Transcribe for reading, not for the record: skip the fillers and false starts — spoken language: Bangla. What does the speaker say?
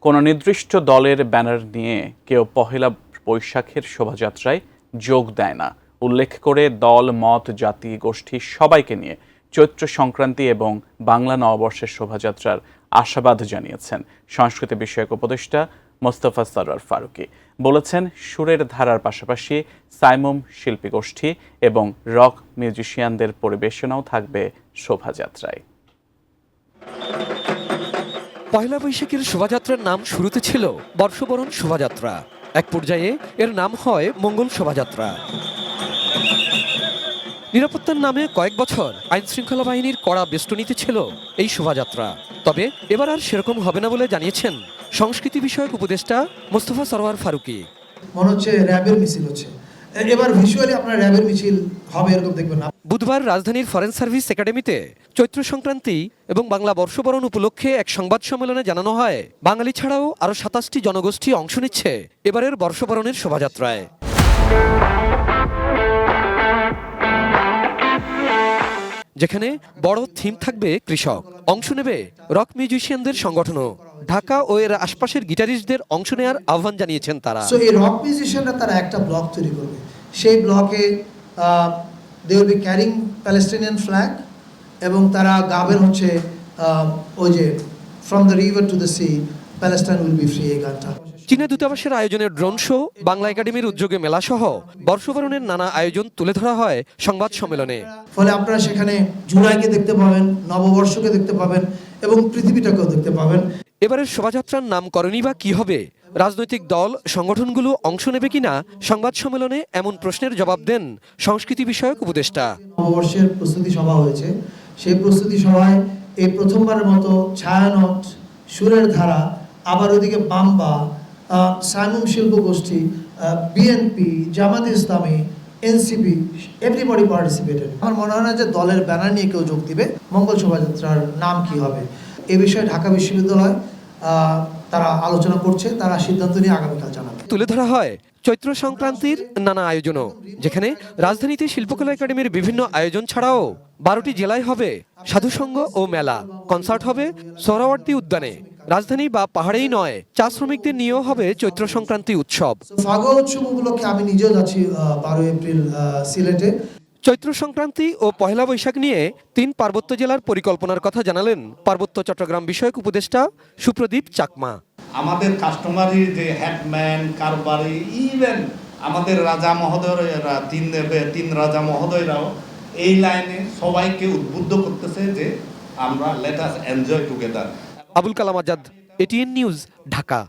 কোনো নির্দিষ্ট দলের ব্যানার নিয়ে কেউ পহেলা বৈশাখের শোভাযাত্রায় যোগ দেয় না উল্লেখ করে দল, মত, জাতি, গোষ্ঠী সবাইকে নিয়ে চৈত্র সংক্রান্তি এবং বাংলা নববর্ষের শোভাযাত্রার আশাবাদ জানিয়েছেন সংস্কৃতি বিষয়ক উপদেষ্টা মোস্তফা সরোয়ার ফারুকী। বলেছেন, সুরের ধারার পাশাপাশি সাইমুম শিল্পী গোষ্ঠী এবং রক মিউজিশিয়ানদের পরিবেশনাও থাকবে শোভাযাত্রায়। পয়লা বৈশাখের শোভাযাত্রার নাম শুরুতে ছিল বর্ষবরণ শোভাযাত্রা, এক পর্যায়ে এর নাম হয় মঙ্গল শোভাযাত্রা। নিরাপত্তার নামে কয়েক বছর আইনশৃঙ্খলা বাহিনীর কড়া বেষ্টনীতে ছিল এই শোভাযাত্রা। তবে এবার আর সেরকম হবে না বলে জানিয়েছেন সংস্কৃতি বিষয়ক উপদেষ্টা মোস্তফা সরোয়ার ফারুকী। মনে হচ্ছে র্যাবের মিছিল হচ্ছে, এবার ভিজুয়ালি আপনার র্যাবের মিছিল হবে এরকম দেখবেন না। বুধবার রাজধানীর ফরেন সার্ভিস একাডেমিতে চৈত্র সংক্রান্তি এবং বাংলা বর্ষবরণ উপলক্ষে এক সংবাদ সম্মেলনে জানানো হয়, বাঙালি ছাড়াও আরও ২৭টি জনগোষ্ঠী অংশ নিচ্ছে এবারের বর্ষবরণের শোভাযাত্রায়। যেখানে বড় থিম থাকবে কৃষক, অংশ নেবে রক মিউজিশিয়ানদের সংগঠনও। ঢাকা ও এর আশপাশের গিটারিস্টদের অংশ নেওয়ার আহ্বান জানিয়েছেন তারা। সো এই রক মিউজিশিয়ানরা তারা একটা ব্লক তৈরি করবে, সেই ব্লকে they will be carrying Palestinian flag এবং তারা গাবেন হচ্ছে ওই যে from the river to the sea Palestine will be free, এই গানটা। চীনা দূতাবাসের আয়োজনের ড্রোন শো, বাংলা একাডেমির উদ্যোগে মেলাসহ বর্ষবরণের নানা আয়োজন তুলে ধরা হয় সংবাদ সম্মেলনে। ফলে আপনারা সেখানে জুলাইকে দেখতে পাবেন, নববর্ষকে দেখতে পাবেন এবং পৃথিবীটাকেও দেখতে পাবেন। এবারের শোভাযাত্রার নামকরণই বা কি হবে, রাজনৈতিক দল সংগঠনগুলো অংশ নেবে কিনা, সংবাদ সম্মেলনে এমন প্রশ্নের জবাব দেন সংস্কৃতি বিষয়ক উপদেষ্টা। নববর্ষের প্রস্তুতি সভা হয়েছে, সেই প্রস্তুতি সভায় এই প্রথমবারের মতো ছায়ানট, সুরের ধারা, আবার ওদিকে বাম্বা, সাইমুম শিল্প গোষ্ঠী, BNP, Jamaat Islami, NCP, everybody participated. আমার মনে হয় না যে দলের ব্যানার নিয়ে কেউ যোগ দিবে। মঙ্গল শোভাযাত্রার নাম কি হবে এ বিষয়ে ঢাকা বিশ্ববিদ্যালয় তারা আলোচনা করছে, তারা সিদ্ধান্ত নিয়ে আগামীকাল জানাবে। তুলে ধরা হয় চৈত্র সংক্রান্তির নানা আয়োজনও, যেখানে রাজধানীতে শিল্পকলা একাডেমির বিভিন্ন আয়োজন ছাড়াও 12টি জেলায় হবে সাধুসঙ্গ ও মেলা, কনসার্ট হবে সোহরাওয়ার্দী উদ্যানে। রাজধানী বা পাহাড়েই নয়, চা শ্রমিকদের নিয়েও হবে চৈত্র সংক্রান্তি উৎসব। ফাগোয়া উৎসব উপলক্ষে আমি নিজেও যাচ্ছি 12 এপ্রিল সিলেটে। চৈত্র সংক্রান্তি ও পহেলা বৈশাখ নিয়ে 3 পার্বত্য জেলার পরিকল্পনার কথা জানালেন পার্বত্য চট্টগ্রাম বিষয়ক উপদেষ্টা সুপ্রদীপ চাকমা। আমাদের কাস্টমারি যে হেডম্যান, কারবারি, ইভেন আমাদের রাজা মহোদয়রা, তিন রাজা মহোদয়রাও এই লাইনে সবাইকে উদ্বুদ্ধ করতেছে যে আমরা let us enjoy together. Abul Kalam Azad, ATN news, Dhaka.